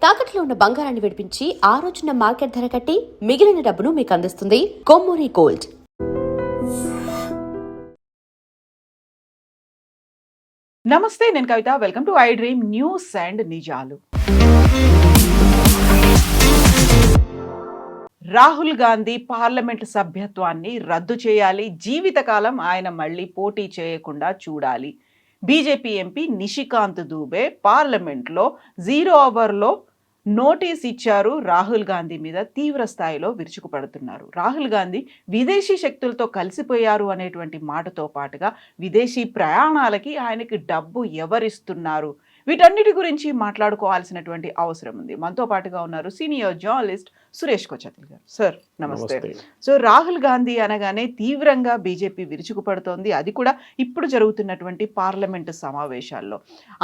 తాకట్లో ఉన్న బంగారాన్ని విడిపించి ఆ రోజున మార్కెట్ ధర కట్టి మిగిలిన డబ్బును మీకు అందిస్తుంది కొమ్మూరి గోల్డ్. నమస్తే, నేను Kavitha. Welcome to iDream news and నిజాలు. రాహుల్ గాంధీ పార్లమెంట్ సభ్యత్వాన్ని రద్దు చేయాలి, జీవితకాలం ఆయన మళ్ళీ పోటీ చేయకుండా చూడాలి. బీజేపీ ఎంపీ నిషికాంత్ దూబే పార్లమెంట్లో 0 అవర్లో నోటీస్ ఇచ్చారు. రాహుల్ గాంధీ మీద తీవ్ర స్థాయిలో విరుచుకుపడుతున్నారు. రాహుల్ గాంధీ విదేశీ శక్తులతో కలిసిపోయారు అనేటువంటి మాటతో పాటుగా విదేశీ ప్రయాణాలకి ఆయనకి డబ్బు ఎవరిస్తున్నారు, వీటన్నిటి గురించి మాట్లాడుకోవాల్సినటువంటి అవసరం ఉంది. మనతో పాటుగా ఉన్నారు సీనియర్ జర్నలిస్ట్ సురేష్ కొచతిల్ గారు. సార్ నమస్తే. సో రాహుల్ గాంధీ అనగానే తీవ్రంగా బీజేపీ విరుచుకుపడుతోంది, అది కూడా ఇప్పుడు జరుగుతున్నటువంటి పార్లమెంటు సమావేశాల్లో.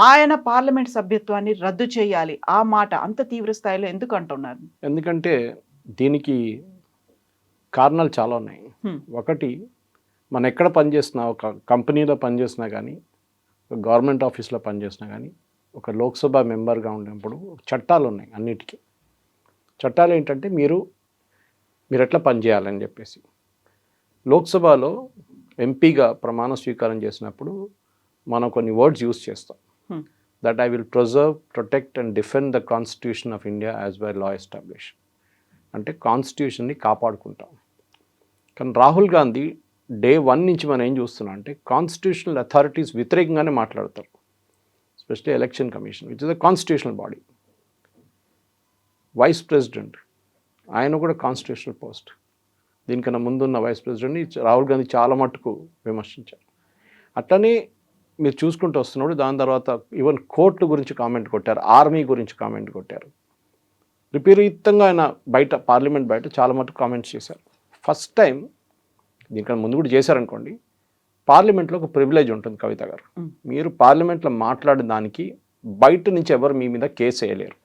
ఆయన పార్లమెంట్ సభ్యత్వాన్ని రద్దు చేయాలి, ఆ మాట అంత తీవ్ర స్థాయిలో ఎందుకు అంటున్నారు? ఎందుకంటే దీనికి కారణాలు చాలా ఉన్నాయి. ఒకటి, మనం ఎక్కడ పనిచేసినా, ఒక కంపెనీలో పనిచేసినా కానీ, ఒక గవర్నమెంట్ ఆఫీస్లో పనిచేసినా కానీ, ఒక లోక్సభ మెంబర్గా ఉన్నప్పుడు చట్టాలు ఉన్నాయి. అన్నిటికీ చట్టాలు ఏంటంటే మీరు ఎట్లా పనిచేయాలని చెప్పేసి. లోక్సభలో ఎంపీగా ప్రమాణ స్వీకారం చేసినప్పుడు మనం కొన్ని వర్డ్స్ యూజ్ చేస్తాం. That I will preserve, protect and defend the constitution of India as by law establish. అంటే కాన్స్టిట్యూషన్ని కాపాడుకుంటాం. కానీ రాహుల్ గాంధీ డే 1 నుంచి మనం ఏం చూస్తున్నాం అంటే కాన్స్టిట్యూషనల్ అథారిటీస్ వ్యతిరేకంగానే మాట్లాడతారు. Especially election commission, which is the constitutional body. Vice president ఆయన కూడా కాన్స్టిట్యూషనల్ పోస్ట్. దీనికన్నా ముందున్న వైస్ ప్రెసిడెంట్ని రాహుల్ గాంధీ చాలా మట్టుకు విమర్శించారు. అట్లనే మీరు చూసుకుంటూ వస్తున్నప్పుడు దాని తర్వాత ఈవెన్ కోర్టు గురించి కామెంట్ కొట్టారు, ఆర్మీ గురించి కామెంట్ కొట్టారు. విపరీతంగా ఆయన బయట పార్లమెంట్ బయట చాలా మటుకు కామెంట్స్ చేశారు. ఫస్ట్ టైం, దీనికన్నా ముందు కూడా చేశారనుకోండి, పార్లమెంట్లో ఒక ప్రివిలేజ్ ఉంటుంది కవిత గారు. మీరు పార్లమెంట్లో మాట్లాడిన దానికి బయట నుంచి ఎవరు మీ మీద కేసు వేయలేరు,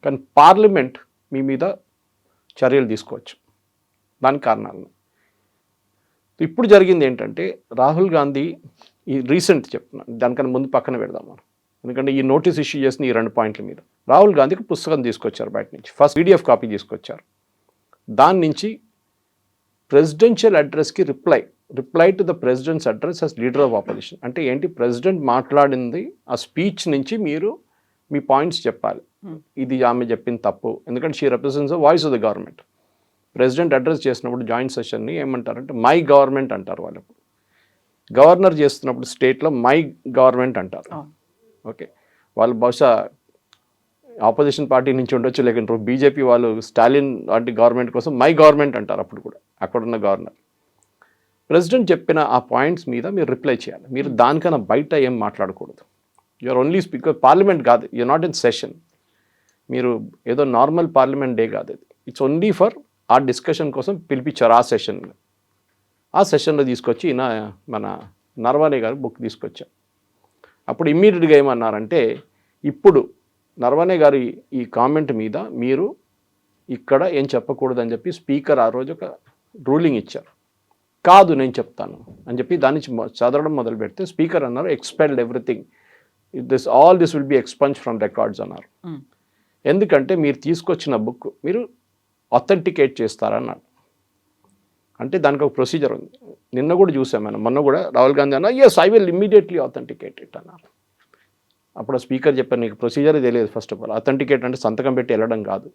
కానీ పార్లమెంట్ మీ మీద చర్యలు తీసుకోవచ్చు. దానికి కారణాలు ఇప్పుడు జరిగింది ఏంటంటే, రాహుల్ గాంధీ ఈ రీసెంట్ చెప్తున్నాను, దానికన్నా ముందు పక్కన పెడదాం మనం, ఎందుకంటే ఈ నోటీస్ ఇష్యూ చేసిన ఈ 2 పాయింట్ల మీద రాహుల్ గాంధీకి పుస్తకం తీసుకొచ్చారు బయట నుంచి. ఫస్ట్ PDF కాపీ తీసుకొచ్చారు. దాని నుంచి ప్రెసిడెన్షియల్ అడ్రస్కి reply to the president's address as leader of opposition. అంటే ఏంటి, ప్రెసిడెంట్ మాట్లాడింది ఆ స్పీచ్ నుంచి మీరు మీ పాయింట్స్ చెప్పాలి. ఇది ఆమె చెప్పింది తప్పు, ఎందుకంటే she represents the voice of the government. President address చేసినప్పుడు జాయింట్ సెషన్ని ఏమంటారంటే మై గవర్నమెంట్ అంటారు వాళ్ళకు. గవర్నర్ చేస్తున్నప్పుడు స్టేట్లో మై గవర్నమెంట్ అంటారు. ఓకే, వాళ్ళు బహుశా ఆపోజిషన్ పార్టీ నుంచి ఉండొచ్చు, లేకుంటే బీజేపీ వాళ్ళు స్టాలిన్ లాంటి గవర్నమెంట్ కోసం మై గవర్నమెంట్ అంటారు. అప్పుడు కూడా అక్కడున్న గవర్నర్ ప్రెసిడెంట్ చెప్పిన ఆ పాయింట్స్ మీద మీరు రిప్లై చేయాలి. మీరు దానికన్నా బయట ఏం మాట్లాడకూడదు. You are only speaker. పార్లమెంట్ కాదు, యూఆర్ నాట్ ఇన్ సెషన్. మీరు ఏదో నార్మల్ పార్లమెంట్ డే కాదు, ఇట్స్ ఓన్లీ ఫర్ ఆ డిస్కషన్ కోసం పిలిపించారు ఆ సెషన్లో తీసుకొచ్చి మన నర్వానే గారు బుక్ తీసుకొచ్చారు. అప్పుడు ఇమ్మీడియట్గా ఏమన్నారంటే, ఇప్పుడు నర్వానే గారి ఈ కామెంట్ మీద మీరు ఇక్కడ ఏం చెప్పకూడదని చెప్పి స్పీకర్ ఆ రోజు ఒక రూలింగ్ ఇచ్చారు. కాదు నేను చెప్తాను అని చెప్పి దాని నుంచి చదవడం మొదలు పెడితే స్పీకర్ అన్నారు expelled everything, all this will be expunge from records అన్నారు. ఎందుకంటే మీరు తీసుకొచ్చిన బుక్ మీరు అథెంటికేట్ చేస్తారన్నారు. అంటే దానికి ఒక ప్రొసీజర్ ఉంది. నిన్న కూడా చూసాం మనం, మొన్న కూడా రాహుల్ గాంధీ అన్నారు yes I will immediately authenticate it అన్నారు. అప్పుడు స్పీకర్ చెప్పారు నీకు ప్రొసీజర్ తెలియదు. ఫస్ట్ ఆఫ్ ఆల్ అథెంటికేట్ అంటే సంతకం పెట్టి వెళ్ళడం కాదు.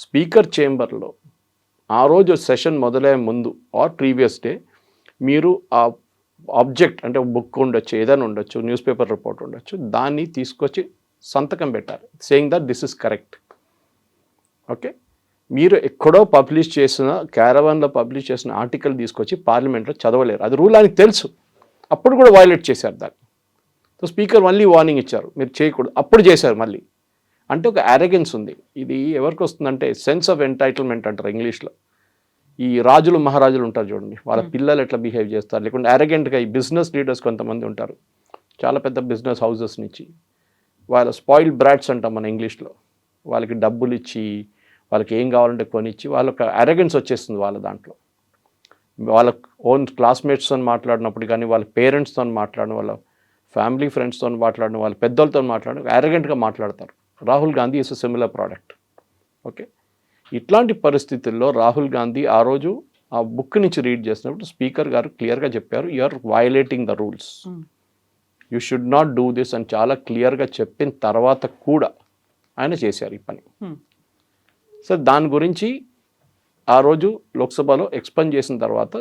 స్పీకర్ చేంబర్లో ఆ రోజు సెషన్ మొదలయ్యే ముందు ఆర్ ప్రీవియస్ డే మీరు ఆ ఆబ్జెక్ట్ అంటే బుక్ ఉండొచ్చు, ఏదైనా ఉండొచ్చు, న్యూస్ పేపర్ రిపోర్ట్ ఉండొచ్చు, దాన్ని తీసుకొచ్చి సంతకం పెట్టాలి saying that this is correct. Okay, మీరు ఎక్కడో పబ్లిష్ చేసిన క్యారవాన్లో పబ్లిష్ చేసిన ఆర్టికల్ తీసుకొచ్చి పార్లమెంట్లో చదవలేరు. అది రూల్ ఆయనకి తెలుసు, అప్పుడు కూడా వైలేట్ చేశారు దాన్ని. సో స్పీకర్ మళ్ళీ వార్నింగ్ ఇచ్చారు మీరు చేయకూడదు, అప్పుడు చేశారు మళ్ళీ. అంటే ఒక అరెగెన్స్ ఉంది. ఇది ఎవరికి వస్తుందంటే సెన్స్ ఆఫ్ ఎంటైటిల్మెంట్ అంటారు ఇంగ్లీష్లో. ఈ రాజులు మహారాజులు ఉంటారు చూడండి, వాళ్ళ పిల్లలు ఎట్లా బిహేవ్ చేస్తారు, లేకుంటే అరెగెంట్గా ఈ బిజినెస్ లీడర్స్ కొంతమంది ఉంటారు, చాలా పెద్ద బిజినెస్ హౌసెస్ నుంచి, వాళ్ళ స్పాయిల్డ్ బ్రాట్స్ అంటాం మన ఇంగ్లీష్లో. వాళ్ళకి డబ్బులు ఇచ్చి వాళ్ళకి ఏం కావాలంటే కొనిచ్చి వాళ్ళకి అరెగెన్స్ వచ్చేస్తుంది వాళ్ళ దాంట్లో. వాళ్ళ ఓన్ క్లాస్మేట్స్తో మాట్లాడినప్పుడు కానీ, వాళ్ళ పేరెంట్స్తో మాట్లాడిన, వాళ్ళ ఫ్యామిలీ ఫ్రెండ్స్తో మాట్లాడిన, వాళ్ళ పెద్దలతో మాట్లాడిన అరెగెంట్గా మాట్లాడతారు. Rahul Gandhi is a similar product. Okay, ఇట్లాంటి పరిస్థితుల్లో రాహుల్ గాంధీ ఆ రోజు ఆ బుక్ నుంచి రీడ్ చేసినప్పుడు స్పీకర్ గారు క్లియర్గా చెప్పారు, you are violating the rules, you should not do this అని చాలా క్లియర్గా చెప్పిన తర్వాత కూడా ఆయన చేశారు ఈ పని. సో దాని గురించి ఆ రోజు లోక్సభలో ఎక్స్ప్లెయిన్ చేసిన తర్వాత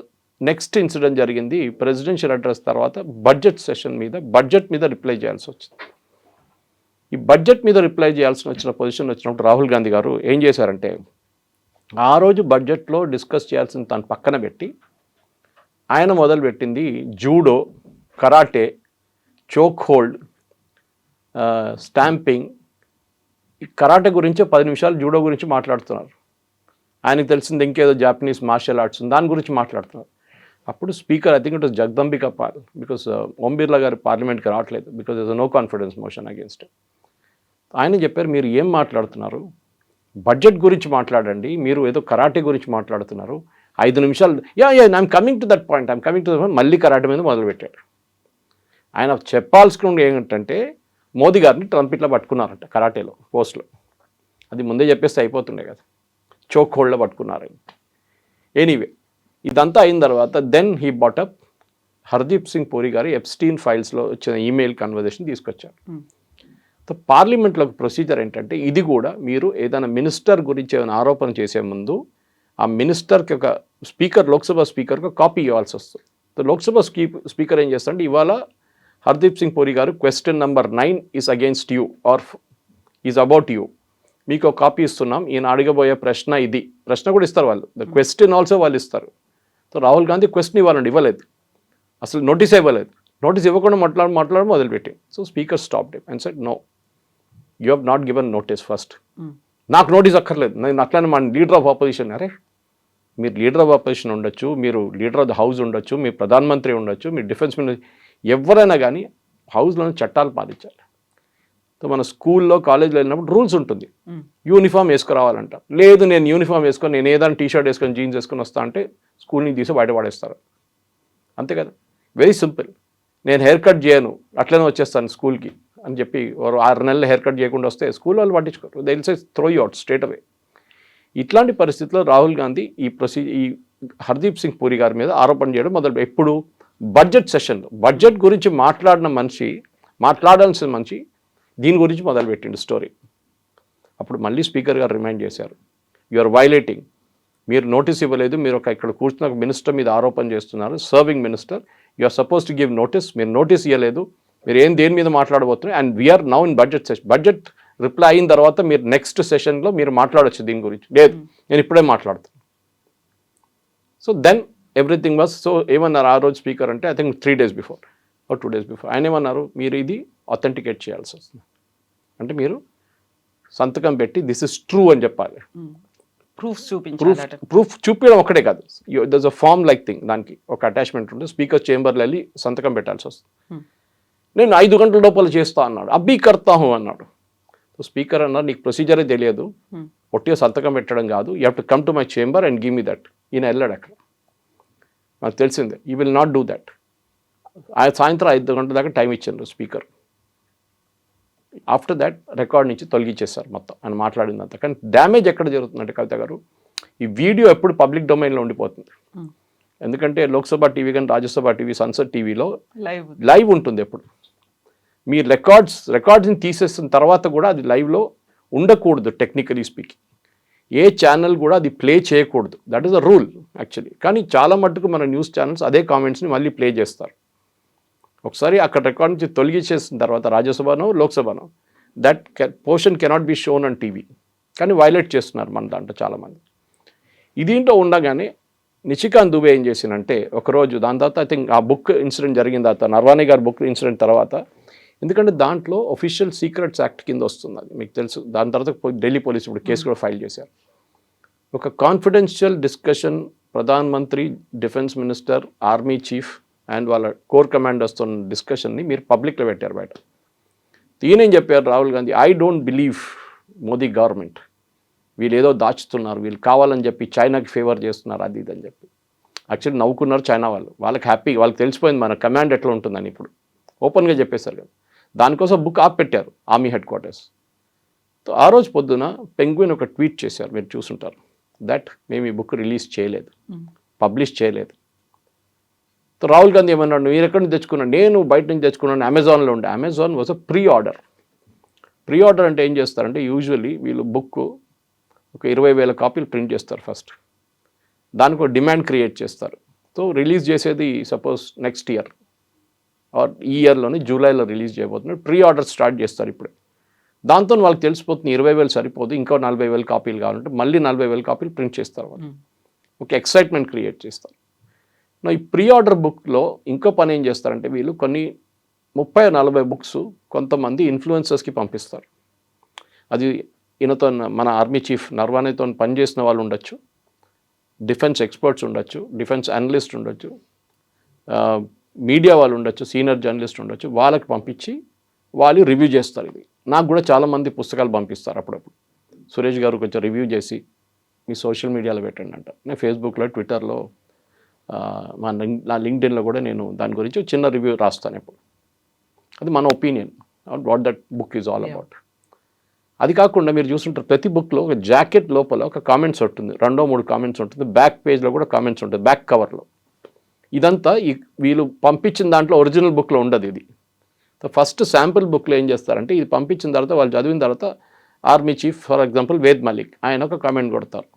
నెక్స్ట్ ఇన్సిడెంట్ జరిగింది. ప్రెసిడెన్షియల్ అడ్రస్ తర్వాత బడ్జెట్ మీద రిప్లై చేయాల్సి వచ్చింది. ఈ బడ్జెట్ మీద రిప్లై చేయాల్సిన పొజిషన్ వచ్చినప్పుడు రాహుల్ గాంధీ గారు ఏం చేశారంటే, ఆ రోజు బడ్జెట్లో డిస్కస్ చేయాల్సిన తను పక్కన పెట్టి ఆయన మొదలుపెట్టింది judo, karate, choke hold, stamping. ఈ కరాటే గురించి 10 నిమిషాలు, జూడో గురించి మాట్లాడుతున్నారు. ఆయనకు తెలిసింది ఇంకేదో జాపనీస్ మార్షల్ ఆర్ట్స్ దాని గురించి మాట్లాడుతున్నారు. అప్పుడు speaker, I think it was Jagdambika Pal, because Om Birla గారు పార్లమెంట్కి రావట్లేదు because is no confidence motion against. ఆయన చెప్పారు, మీరు ఏం మాట్లాడుతున్నారు, బడ్జెట్ గురించి మాట్లాడండి, మీరు ఏదో కరాటే గురించి మాట్లాడుతున్నారు. 5 నిమిషాలు I'm coming to that point, మళ్ళీ కరాటే మీద మొదలుపెట్టాడు. ఆయన చెప్పాల్సుకున్నది ఏంటంటే మోదీ గారిని ట్రంప్ ఇట్లా పట్టుకున్నారంట కరాటేలో పోస్ట్లో. అది ముందే చెప్పేస్తే అయిపోతుండే కదా, చోక్ హోల్డ్లో పట్టుకున్నారు. ఎనీవే ఇదంతా అయిన తర్వాత దెన్ హీ బాటప్ హర్దీప్ సింగ్ పూరి గారు ఎప్స్టీన్ ఫైల్స్లో వచ్చిన ఈమెయిల్ కన్వర్జేషన్ తీసుకొచ్చారు. సో పార్లమెంట్లో ప్రొసీజర్ ఏంటంటే, ఇది కూడా మీరు ఏదైనా మినిస్టర్ గురించి ఏమైనా ఆరోపణ చేసే ముందు ఆ మినిస్టర్కి ఒక స్పీకర్, లోక్సభ స్పీకర్కి కాపీ ఇవ్వాల్సి వస్తుంది. సో లోక్సభ స్పీకర్ ఏం చేస్తారంటే, ఇవాళ హర్దీప్ సింగ్ పూరి గారు question number 9 is against you are is about you, మీకు ఒక కాపీ ఇస్తున్నాం, ఈయన అడగబోయే ప్రశ్న ఇది. ప్రశ్న కూడా ఇస్తారు వాళ్ళు, ద క్వశ్చన్ ఆల్సో వాళ్ళు ఇస్తారు. సో రాహుల్ గాంధీ క్వశ్చన్ ఇవ్వలేదు, అసలు నోటీస్ ఇవ్వలేదు. నోటీస్ ఇవ్వకుండా మాట్లాడడం మొదలుపెట్టి. So speaker stopped him and said, no, you have not given notice first. నాకు నోటీస్ అక్కర్లేదు, నేను అట్లానే మన లీడర్ ఆఫ్ ఆపోజిషన్. అరే, మీరు లీడర్ ఆఫ్ ఆపోజిషన్ ఉండొచ్చు, మీరు లీడర్ ఆఫ్ ద హౌస్ ఉండొచ్చు, మీరు ప్రధానమంత్రి ఉండొచ్చు, మీరు డిఫెన్స్ మినిస్టర్, ఎవరైనా కానీ హౌస్లోనే చట్టాలు పాటించాలి. సో మన స్కూల్లో కాలేజ్లో వెళ్ళినప్పుడు రూల్స్ ఉంటుంది, యూనిఫామ్ వేసుకురావాలంట. లేదు, నేను యూనిఫామ్ వేసుకొని, నేను ఏదైనా టీషర్ట్ వేసుకొని జీన్స్ వేసుకొని వస్తా అంటే స్కూల్ నుంచి తీసి బయట పడేస్తారు. అంతే కదా, వెరీ సింపుల్. నేను హెయిర్ కట్ చేయను, అట్లనే వచ్చేస్తాను స్కూల్కి అని చెప్పి 6 నెలలు హెయిర్ కట్ చేయకుండా వస్తే స్కూల్ వాళ్ళు పట్టించుకోరు, they will say throw you out straight away. ఇట్లాంటి పరిస్థితుల్లో రాహుల్ గాంధీ ఈ హర్దీప్ సింగ్ పూరి గారి మీద ఆరోపణ చేయడం మొదలు. ఎప్పుడు బడ్జెట్ సెషన్లో బడ్జెట్ గురించి మాట్లాడాల్సిన మనిషి దీని గురించి మొదలుపెట్టిండు స్టోరీ. అప్పుడు మళ్ళీ స్పీకర్ గారు రిమైండ్ చేశారు, యు ఆర్ వైలేటింగ్, మీరు నోటీస్ ఇవ్వలేదు, మీరు ఇక్కడ కూర్చున్న ఒక మినిస్టర్ మీద ఆరోపణ చేస్తున్నారు, serving minister, you are suppose to give notice, మీరు నోటీస్ ఇవ్వలేదు, మీరు దేని మీద మాట్లాడబోతున్నారు. And we are now in budget session, budget reply అయిన తర్వాత మీరు నెక్స్ట్ సెషన్లో మీరు మాట్లాడవచ్చు దీని గురించి. లేదు, నేను ఇప్పుడే మాట్లాడుతాను. So then everything was. So ఏమన్నారు ఆ రోజు స్పీకర్ అంటే, I think 3 days before or 2 days before ఆయన ఏమన్నారు, మీరు ఇది అథెంటికేట్ చేయాల్సి వస్తుంది, అంటే మీరు సంతకం పెట్టి దిస్ ఇస్ ట్రూ అని చెప్పాలి. ప్రూఫ్ చూపించడం ఒకటే కాదు, there's a form like thing, దానికి ఒక అటాచ్మెంట్ ఉంటుంది. స్పీకర్ చేంబర్లో వెళ్ళి సంతకం పెట్టాల్సి వస్తుంది. నేను 5 గంటల లోపల చేస్తా అన్నాడు, అబ్బీ కర్తాహు అన్నాడు. స్పీకర్ అన్నారు, నీకు ప్రొసీజరే తెలియదు, ఒట్టిగా సంతకం పెట్టడం కాదు, you have to come to my chamber and give me that. ఈయన వెళ్ళాడు అక్కడ, నాకు తెలిసిందే, you will not do that. సాయంత్రం 5 గంటల దాకా టైం ఇచ్చారు స్పీకర్. ఆఫ్టర్ దాట్ రికార్డ్ నుంచి తొలగించేస్తారు మొత్తం ఆయన మాట్లాడిందంతా. కానీ డ్యామేజ్ ఎక్కడ జరుగుతుందంటే కవిత గారు, ఈ వీడియో ఎప్పుడు పబ్లిక్ డొమైన్లో ఉండిపోతుంది. ఎందుకంటే లోక్సభ టీవీ కానీ రాజ్యసభ టీవీ, సంసద్ టీవీలో లైవ్ ఉంటుంది ఎప్పుడు. మీ రికార్డ్స్ని తీసేసిన తర్వాత కూడా అది లైవ్లో ఉండకూడదు టెక్నికలీ స్పీకింగ్. ఏ ఛానల్ కూడా అది ప్లే చేయకూడదు, that is the rule actually. కానీ చాలా మట్టుకు మన న్యూస్ ఛానల్స్ అదే కామెంట్స్ని మళ్ళీ ప్లే చేస్తారు. ఒకసారి అక్కడ రికార్డ్ నుంచి తొలగించేసిన తర్వాత రాజ్యసభనో లోక్సభనో that portion cannot be shown on TV. కానీ వైలేట్ చేస్తున్నారు మన దాంట్లో చాలామంది. ఇదింటో ఉండగానే నిషికాంత్ దుబే ఏం చేసినంటే ఒకరోజు, దాని తర్వాత ఐ థింక్ ఆ బుక్ ఇన్సిడెంట్ జరిగిన తర్వాత, నర్వాణి గారి బుక్ ఇన్సిడెంట్ తర్వాత, ఎందుకంటే దాంట్లో అఫీషియల్ సీక్రెట్స్ యాక్ట్ కింద వస్తుంది, అది మీకు తెలుసు. దాని తర్వాత ఢిల్లీ పోలీసు ఇప్పుడు కేసు కూడా ఫైల్ చేశారు. ఒక కాన్ఫిడెన్షియల్ డిస్కషన్ ప్రధానమంత్రి, defence minister, army chief and వాళ్ళ కోర్ కమాండర్స్తో డిస్కషన్ని మీరు పబ్లిక్లో పెట్టారు బయట. ఈయనేం చెప్పారు Rahul Gandhi, I don't believe Modi government, వీళ్ళు ఏదో దాచుతున్నారు, వీళ్ళు కావాలని చెప్పి చైనాకి ఫేవర్ చేస్తున్నారు, అది ఇది అని చెప్పి. యాక్చువల్లీ నవ్వుకున్నారు చైనా వాళ్ళు, వాళ్ళకి హ్యాపీ, వాళ్ళకి తెలిసిపోయింది మన కమాండ్ ఎట్లా ఉంటుందని. ఇప్పుడు ఓపెన్గా చెప్పేశారు కదా, దానికోసం బుక్ ఆప్ పెట్టారు ఆర్మీ హెడ్ క్వార్టర్స్. ఆ రోజు పొద్దున పెంగ్విన్ ఒక ట్వీట్ చేశారు, మీరు చూసుంటారు, దట్ మేము ఈ బుక్ రిలీజ్ చేయలేదు, పబ్లిష్ చేయలేదు. రాహుల్ గాంధీ ఏమన్నాడు, మీరు ఎక్కడి నుంచి తెచ్చుకున్నాను, నేను బయట నుంచి తెచ్చుకున్నాను, అమెజాన్లో ఉండే. Amazon was a pre order. Pre order అంటే ఏం చేస్తారంటే యూజువల్లీ వీళ్ళు బుక్ ఒక 20,000 కాపీలు ప్రింట్ చేస్తారు ఫస్ట్, దానికి ఒక డిమాండ్ క్రియేట్ చేస్తారు. సో రిలీజ్ చేసేది సపోజ్ నెక్స్ట్ ఇయర్ ఆర్ ఈ ఇయర్లోనే జూలైలో రిలీజ్ చేయబోతున్నారు. ప్రీ ఆర్డర్ స్టార్ట్ చేస్తారు ఇప్పుడే. దాంతో వాళ్ళకి తెలిసిపోతుంది 20,000 సరిపోదు, ఇంకో 40,000 కాపీలు కావాలంటే మళ్ళీ 40,000 కాపీలు ప్రింట్ చేస్తారు వాళ్ళు. ఒక ఎక్సైట్మెంట్ క్రియేట్ చేస్తారు. ఈ ప్రీ ఆర్డర్ బుక్లో ఇంకో పని ఏం చేస్తారంటే వీళ్ళు కొన్ని 30-40 బుక్స్ కొంతమంది ఇన్ఫ్లుయెన్సర్స్కి పంపిస్తారు. అది ఈయనతో మన ఆర్మీ చీఫ్ నర్వానేతో పనిచేసిన వాళ్ళు ఉండొచ్చు, డిఫెన్స్ ఎక్స్పర్ట్స్ ఉండొచ్చు, డిఫెన్స్ అనలిస్ట్ ఉండొచ్చు, మీడియా వాళ్ళు ఉండొచ్చు, సీనియర్ జర్నలిస్ట్ ఉండొచ్చు. వాళ్ళకి పంపించి వాళ్ళు రివ్యూ చేస్తారు. ఇది నాకు కూడా చాలామంది పుస్తకాలు పంపిస్తారు అప్పుడప్పుడు, సురేష్ గారు కొంచెం రివ్యూ చేసి మీ సోషల్ మీడియాలో పెట్టండి అంట. నేను ఫేస్బుక్లో, ట్విట్టర్లో, నా లింక్డ్ఇన్లో కూడా నేను దాని గురించి చిన్న రివ్యూ రాస్తాను ఎప్పుడు. అది మన opinion what that book is all about. అది కాకుండా మీరు చూస్తుంటారు ప్రతి బుక్లో ఒక జాకెట్ లోపల ఒక కామెంట్స్ ఉంటుంది, 2-3 కామెంట్స్ ఉంటుంది, బ్యాక్ పేజ్లో కూడా కామెంట్స్ ఉంటుంది, బ్యాక్ కవర్లో. ఇదంతా వీళ్ళు పంపించిన దాంట్లో ఒరిజినల్ బుక్లో ఉండదు. ఇది ఫస్ట్ శాంపుల్ బుక్లో ఏం చేస్తారంటే ఇది పంపించిన తర్వాత వాళ్ళు చదివిన తర్వాత army chief for example Ved Malik ఆయన ఒక కామెంట్ కొడతారు,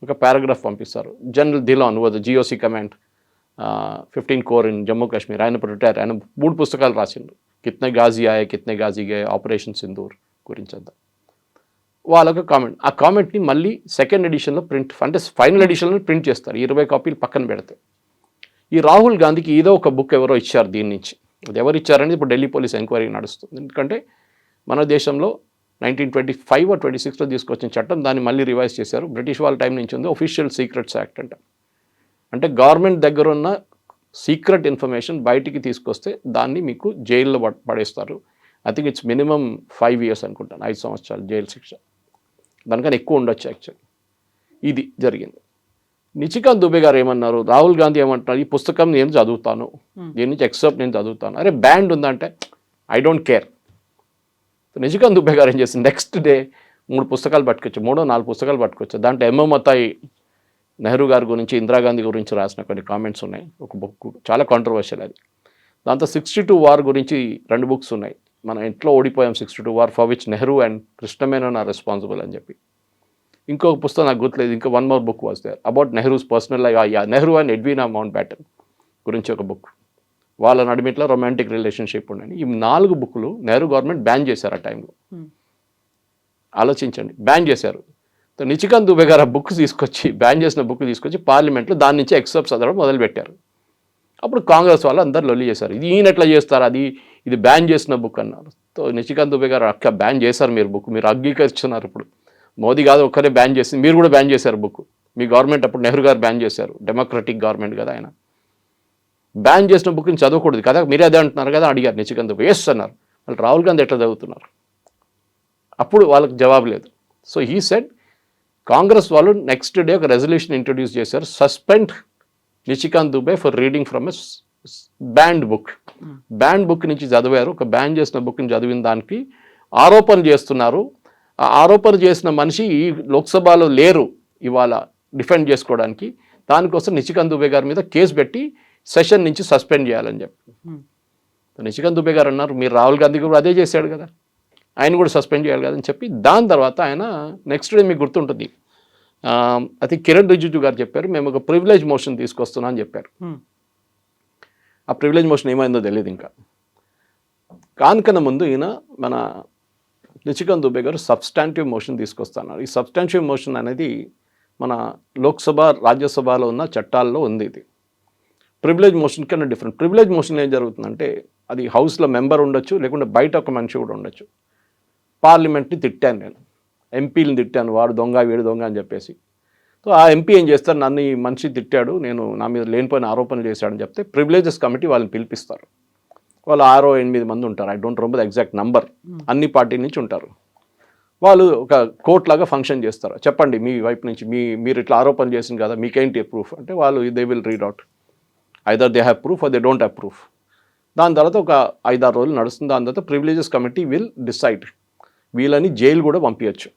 ఒక పారాగ్రాఫ్ పంపిస్తారు. General Dhillon was GOC command 15 corps in Jammu Kashmir, ఆయన రిటైర్, ఆయన 3 పుస్తకాలు రాసిండు, కిత్నే గాజీ ఆయే కిత్నే గాజీ గయే, ఆపరేషన్ సింధూర్ గురించి అంతా. వాళ్ళొక కామెంట్, ఆ కామెంట్ని మళ్ళీ సెకండ్ ఎడిషన్లో ప్రింట్, అంటే ఫైనల్ ఎడిషన్లో ప్రింట్ చేస్తారు, 20 కాపీలు పక్కన పెడితే. ఈ రాహుల్ గాంధీకి ఏదో ఒక బుక్ ఎవరో ఇచ్చారు దీని నుంచి, అది ఎవరు ఇచ్చారనేది ఇప్పుడు ఢిల్లీ పోలీస్ ఎంక్వైరీ నడుస్తుంది. ఎందుకంటే మన దేశంలో 1925 or 26లో తీసుకొచ్చిన చట్టం, దాన్ని మళ్ళీ రివైజ్ చేశారు. బ్రిటిష్ వాళ్ళ టైం నుంచి ఉంది ఒఫీషియల్ సీక్రెట్స్ యాక్ట్ అంట. అంటే గవర్నమెంట్ దగ్గర ఉన్న సీక్రెట్ ఇన్ఫర్మేషన్ బయటికి తీసుకొస్తే దాన్ని మీకు జైల్లో పడేస్తారు. I think it's minimum 5 years అనుకుంటాను, 5 సంవత్సరాలు జైలు శిక్ష, దానికన్నా ఎక్కువ ఉండొచ్చు యాక్చువల్లీ. ఇది జరిగింది. నిచికాంత్ దుబే గారు ఏమన్నారు, రాహుల్ గాంధీ ఏమంటున్నారు, ఈ పుస్తకం నేను చదువుతాను, దీని నుంచి ఎక్సెప్ట్ నేను చదువుతాను. అరే బ్యాండ్ ఉందంటే ఐ డోంట్ కేర్. నిచికాంత్ దుబే గారు ఏం చేసింది, నెక్స్ట్ డే 3 పుస్తకాలు పట్టుకొచ్చు, 3-4 పుస్తకాలు పట్టుకొచ్చు. దాంట్లో ఎంఎంతాయి నెహ్రూ గారి గురించి, ఇందిరాగాంధీ గురించి రాసిన కొన్ని కామెంట్స్ ఉన్నాయి, ఒక బుక్ చాలా కాంట్రవర్షియల్ అది. దాంతో 62 వార్ గురించి 2 books ఉన్నాయి, మనం ఎట్లా ఓడిపోయాం 62 war, for which Nehru and Krishna Menon are responsible అని చెప్పి. ఇంకొక పుస్తకం నాకు గుర్తులేదు, ఇంకా 1 more book was there about Nehru's personal life, Nehru and Edwina Mountbatten గురించి ఒక బుక్, వాళ్ళ నడిమిట్లో రొమాంటిక్ రిలేషన్షిప్ ఉండని. ఈ 4 బుక్లు నెహ్రూ గవర్నమెంట్ బ్యాన్ చేశారు ఆ టైంలో. ఆలోచించండి, బ్యాన్ చేశారు. నిచికాంత్ దుబే గారు ఆ బుక్ తీసుకొచ్చి, బ్యాన్ చేసిన బుక్ తీసుకొచ్చి పార్లమెంట్లో దాని నుంచి ఎక్సెప్ట్ చదవడం మొదలుపెట్టారు. అప్పుడు కాంగ్రెస్ వాళ్ళు అందరు లొల్లి చేశారు, ఇది ఈయన ఎట్లా చేస్తారు, ఇది బ్యాన్ చేసిన బుక్ అన్నారు. సో నిచికాంత్ దుబే గారు అక్క బ్యాన్ చేశారు మీరు బుక్, మీరు అంగీకరిస్తున్నారు. ఇప్పుడు మోదీ కాదు ఒక్కరే బ్యాన్ చేసింది, మీరు కూడా బ్యాన్ చేశారు బుక్. మీ గవర్నమెంట్ అప్పుడు నెహ్రూ గారు బ్యాన్ చేశారు, డెమోక్రటిక్ గవర్నమెంట్ కదా ఆయన. బ్యాన్ చేసిన బుక్ని చదవకూడదు కదా, మీరే అదే అంటున్నారు కదా అడిగారు నిచికాంత్ దుబే. ఎస్ అన్నారు. వాళ్ళు రాహుల్ గాంధీ ఎట్లా చదువుతున్నారు, అప్పుడు వాళ్ళకి జవాబు లేదు. సో హీ సెడ్, కాంగ్రెస్ వాళ్ళు నెక్స్ట్ డే ఒక రెజల్యూషన్ ఇంట్రొడ్యూస్ చేశారు, suspend Nishikant Dubey for reading from a banned book. Banned book నుంచి చదివారు, ఒక బ్యాన్ చేసిన బుక్ని చదివిన దానికి ఆరోపణలు చేస్తున్నారు. ఆ ఆరోపణ చేసిన మనిషి ఈ లోక్సభలో లేరు ఇవాళ డిఫెండ్ చేసుకోవడానికి, దానికోసం నిచికాంత్ దుబే గారి మీద కేసు పెట్టి సెషన్ నుంచి సస్పెండ్ చేయాలని చెప్పి. నిచికాంత్ దుబే గారు అన్నారు, మీరు రాహుల్ గాంధీ కూడా అదే చేశాడు కదా, ఆయన కూడా సస్పెండ్ చేయాలి కదా అని చెప్పి. దాని తర్వాత ఆయన నెక్స్ట్ డే మీకు గుర్తుంటుంది, అది కిరణ్ రిజిజు గారు చెప్పారు, మేము ఒక ప్రివిలేజ్ మోషన్ తీసుకొస్తున్నాం అని చెప్పారు. ఆ ప్రివిలేజ్ మోషన్ ఏమైందో తెలియదు ఇంకా. కానికన్నా ముందు ఈయన మన నిచికాంత్ దుబే గారు సబ్స్టాంటివ్ మోషన్ తీసుకొస్తున్నారు. ఈ సబ్స్టాంటివ్ మోషన్ అనేది మన లోక్సభ, రాజ్యసభలో ఉన్న చట్టాల్లో ఉంది. ఇది ప్రివిలేజ్ మోషన్ కన్నా డిఫరెంట్. ప్రివిలేజ్ మోషన్ ఏం జరుగుతుందంటే అది హౌస్లో మెంబర్ ఉండొచ్చు, లేకుంటే బయట ఒక మనిషి కూడా ఉండొచ్చు. పార్లమెంట్ని తిట్టాను నేను, ఎంపీలను తిట్టాను, వాడు దొంగ వీడు దొంగ అని చెప్పేసి. సో ఆ ఎంపీ ఏం చేస్తారు, నన్ను ఈ మనిషి తిట్టాడు, నేను నా మీద లేనిపోయిన ఆరోపణలు చేశాడని చెప్తే ప్రివిలేజెస్ కమిటీ వాళ్ళని పిలిపిస్తారు. వాళ్ళు 6-8 మంది ఉంటారు, I don't remember the exact number, అన్ని పార్టీల నుంచి ఉంటారు. వాళ్ళు ఒక కోర్ట్ లాగా ఫంక్షన్ చేస్తారు. చెప్పండి మీ వైపు నుంచి, మీరు ఇట్లా ఆరోపణలు చేసింది కదా, మీకేంటి ప్రూఫ్ అంటే వాళ్ళు they will read out, either they have proof or they don't have proof. దాని తర్వాత ఒక 5-6 రోజులు నడుస్తుంది. దాని తర్వాత ప్రివిలేజెస్ కమిటీ విల్ డిసైడ్ వీళ్ళని జైలు కూడా పంపించచ్చు